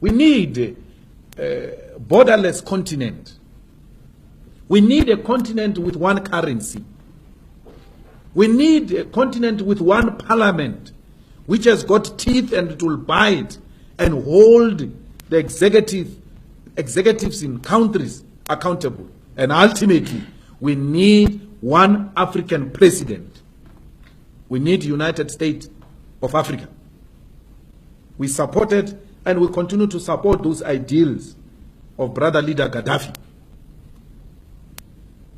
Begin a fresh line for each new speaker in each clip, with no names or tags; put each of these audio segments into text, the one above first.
We need a borderless continent. We need a continent with one currency. We need a continent with one parliament, which has got teeth and it will bite and hold the executives in countries accountable. And ultimately, we need one African president. We need United States of Africa. We supported and we continue to support those ideals of brother leader Gaddafi.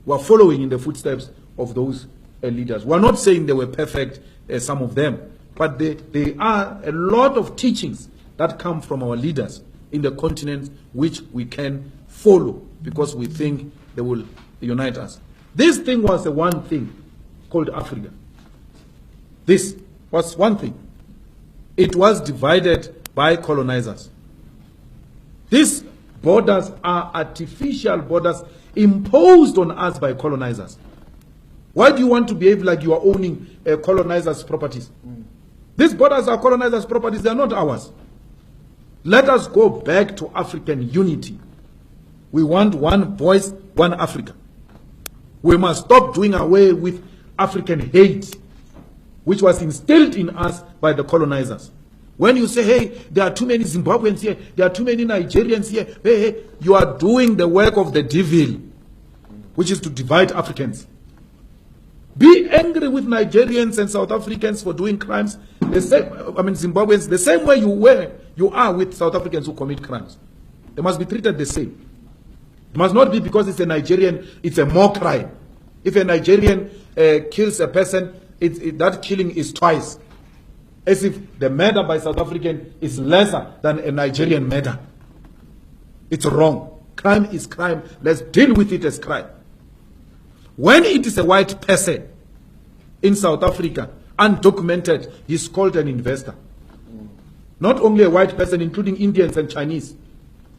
We are following in the footsteps of those leaders. We are not saying they were perfect, some of them, but there are a lot of teachings that come from our leaders in the continent which we can follow because we think they will unite us. This thing was the one thing called Africa. This was one thing. It was divided by colonizers. These borders are artificial borders imposed on us by colonizers. Why do you want to behave like you are owning colonizers' properties? These borders are colonizers' properties, they are not ours. Let us go back to African unity. We want one voice, one Africa. We must stop doing away with African hate, which was instilled in us by the colonizers. When you say, hey, there are too many Zimbabweans here, there are too many Nigerians here, hey, you are doing the work of the devil, which is to divide Africans. Be angry with Nigerians and South Africans for doing crimes, the same, Zimbabweans, the same way you are with South Africans who commit crimes. They must be treated the same. It must not be because it's a Nigerian, it's a more crime. If a Nigerian kills a person, that killing is twice. As if the murder by South African is lesser than a Nigerian murder. It's wrong. Crime is crime. Let's deal with it as crime. When it is a white person in South Africa, undocumented, he's called an investor. Not only a white person, including Indians and Chinese.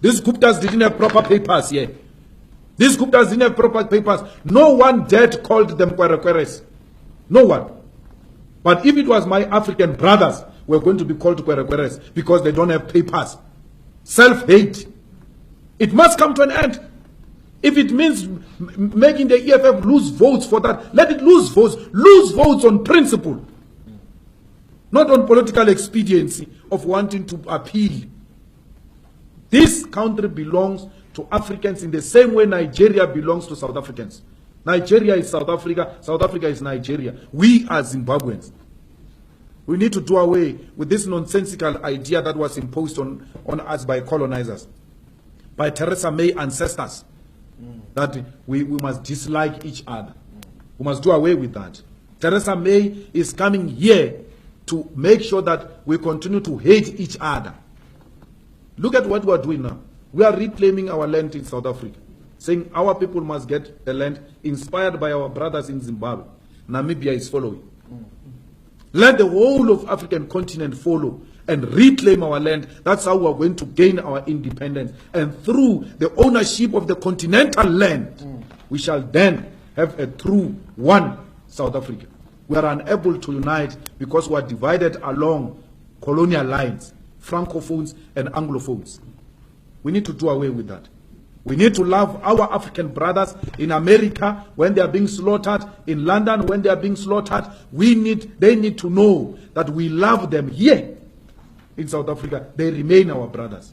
These Guptas didn't have proper papers here. These Guptas didn't have proper papers. No one dared called them Kwerekweres. No one. But if it was my African brothers, we're going to be called Kwerekweres because they don't have papers. Self-hate. It must come to an end. If it means making the EFF lose votes for that, let it lose votes. Lose votes on principle. Not on political expediency of wanting to appeal. This country belongs to Africans in the same way Nigeria belongs to South Africans. Nigeria is South Africa. South Africa is Nigeria. We are Zimbabweans. We need to do away with this nonsensical idea that was imposed on us by colonizers, by Theresa May ancestors, that we must dislike each other. We must do away with that. Theresa May is coming here to make sure that we continue to hate each other. Look at what we are doing now. We are reclaiming our land in South Africa, saying our people must get the land inspired by our brothers in Zimbabwe. Namibia is following. Let the whole of African continent follow and reclaim our land. That's how we are going to gain our independence. And through the ownership of the continental land, we shall then have a true one South Africa. We are unable to unite because we are divided along colonial lines, Francophones and Anglophones. We need to do away with that. We need to love our African brothers in America when they are being slaughtered, in London when they are being slaughtered. They need to know that we love them here in South Africa. They remain our brothers.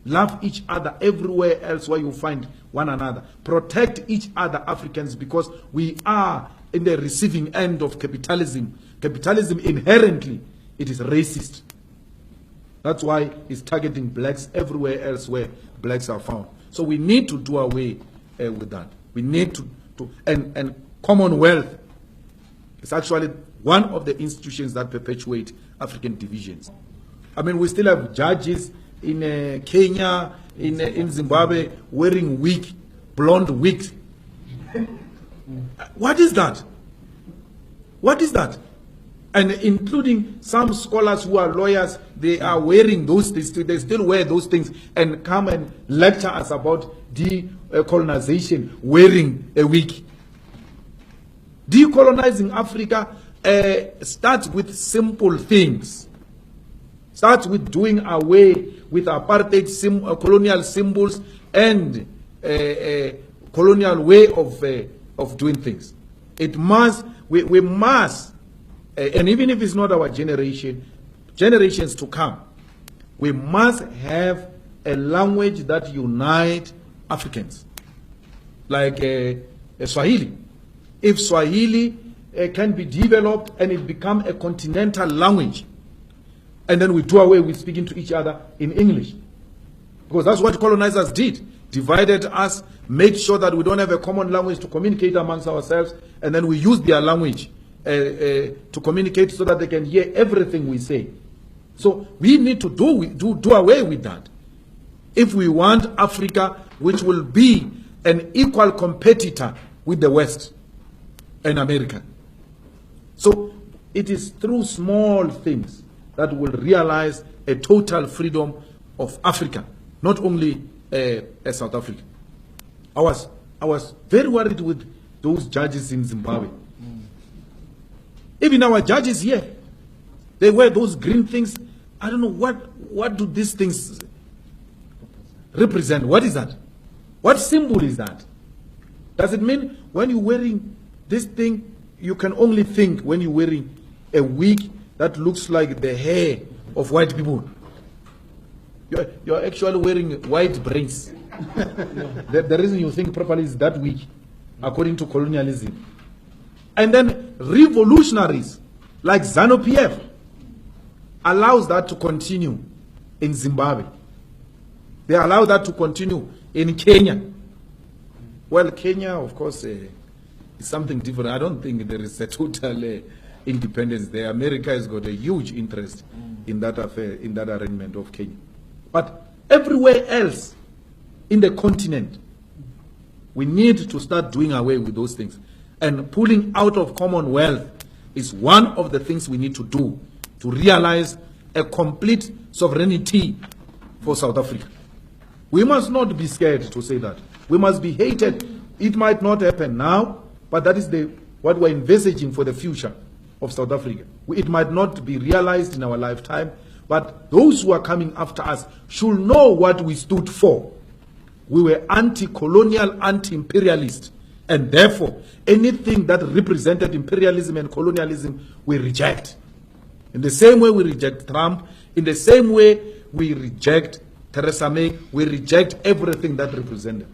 Love each other everywhere else where you find one another. Protect each other, Africans, because we are in the receiving end of capitalism. Capitalism inherently, it is racist. That's why it's targeting blacks everywhere else where blacks are found. So we need to do away with that. We need and Commonwealth is actually one of the institutions that perpetuate African divisions. I mean, we still have judges in Kenya, in Zimbabwe, wearing blonde wigs. What is that? What is that? And including some scholars who are lawyers, they are wearing those things. They still wear those things and come and lecture us about decolonization wearing a wig. Decolonizing Africa starts with simple things. starts with doing away with apartheid colonial symbols and colonial way of doing things. It must, we must, and even if it's not our generation, generations to come, we must have a language that unites Africans, like Swahili. If Swahili can be developed and it become a continental language, and then we do away with speaking to each other in English, because that's what colonizers did, divided us, made sure that we don't have a common language to communicate amongst ourselves, and then we use their language to communicate so that they can hear everything we say. So we need to do away with that if we want Africa, which will be an equal competitor with the West and America. So it is through small things that will realize a total freedom of Africa, not only South Africa. I was very worried with those judges in Zimbabwe. Even our judges here, they wear those green things. I don't know what do these things represent. What is that? What symbol is that? Does it mean when you're wearing this thing, you can only think when you're wearing a wig that looks like the hair of white people? You're actually wearing white brains. The reason you think properly is that wig, according to colonialism. And then revolutionaries like ZANU-PF allows that to continue in Zimbabwe. They allow that to continue in Kenya. Well, Kenya, of course, is something different. I don't think there is a total independence there. America has got a huge interest in that affair, in that arrangement of Kenya. But everywhere else in the continent, we need to start doing away with those things. And pulling out of Commonwealth is one of the things we need to do to realize a complete sovereignty for South Africa. We must not be scared to say that. We must be hated. It might not happen now, but that is what we're envisaging for the future of South Africa. It might not be realized in our lifetime, but those who are coming after us should know what we stood for. We were anti-colonial, anti-imperialist, and therefore anything that represented imperialism and colonialism we reject. In the same way we reject Trump, in the same way we reject Theresa May, we reject everything that represented.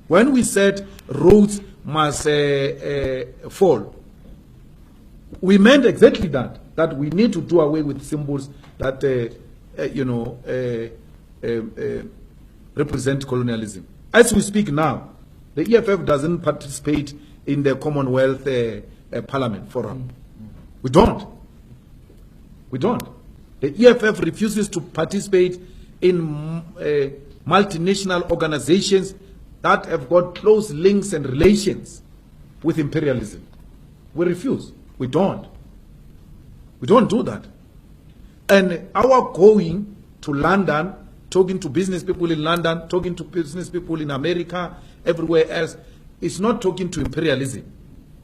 When we said roads must fall, we meant exactly that we need to do away with symbols that represent colonialism. As we speak now, the EFF doesn't participate in the Commonwealth Parliament Forum. We don't. We don't. The EFF refuses to participate in multinational organizations that have got close links and relations with imperialism. We refuse. We don't. We don't do that. And our going to London, talking to business people in London, talking to business people in America, everywhere else, is not talking to imperialism.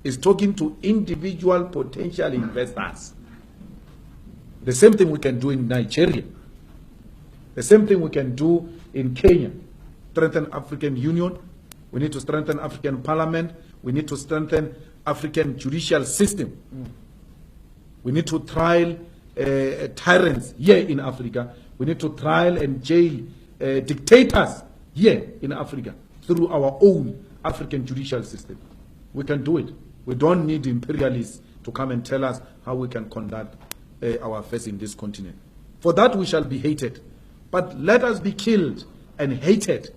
It's talking to individual potential investors. The same thing we can do in Nigeria. The same thing we can do in Kenya. Strengthen African Union. We need to strengthen African Parliament. We need to strengthen African judicial system. We need to trial tyrants here in Africa. We need to trial and jail dictators here in Africa through our own African judicial system. We can do it. We don't need imperialists to come and tell us how we can conduct our affairs in this continent. For that we shall be hated. But let us be killed and hated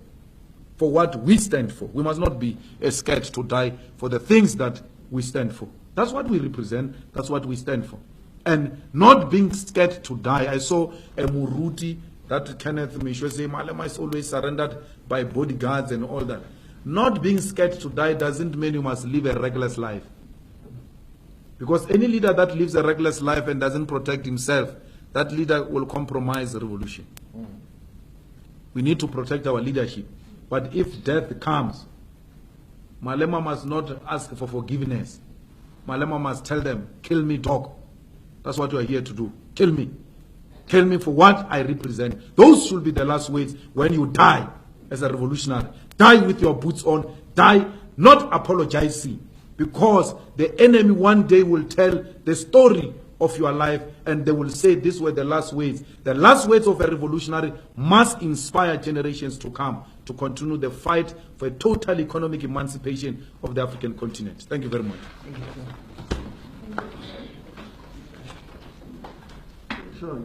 for what we stand for. We must not be scared to die for the things that we stand for. That's what we represent. That's what we stand for. And not being scared to die. I saw a Muruti that Kenneth Mishwe say, Malema is always surrendered by bodyguards and all that. Not being scared to die doesn't mean you must live a reckless life. Because any leader that lives a reckless life and doesn't protect himself, that leader will compromise the revolution. We need to protect our leadership. But if death comes, Malema must not ask for forgiveness. Malema must tell them, kill me, dog. That's what you are here to do. Kill me. Ckme for what I represent. Those should be the last words when you die as a revolutionary. Die with your boots on. Die not apologizing, because the enemy one day will tell the story of your life and they will say these were the last words. The last words of a revolutionary must inspire generations to come to continue the fight for a total economic emancipation of the African continent. Thank you very much.
Thank you. Sure,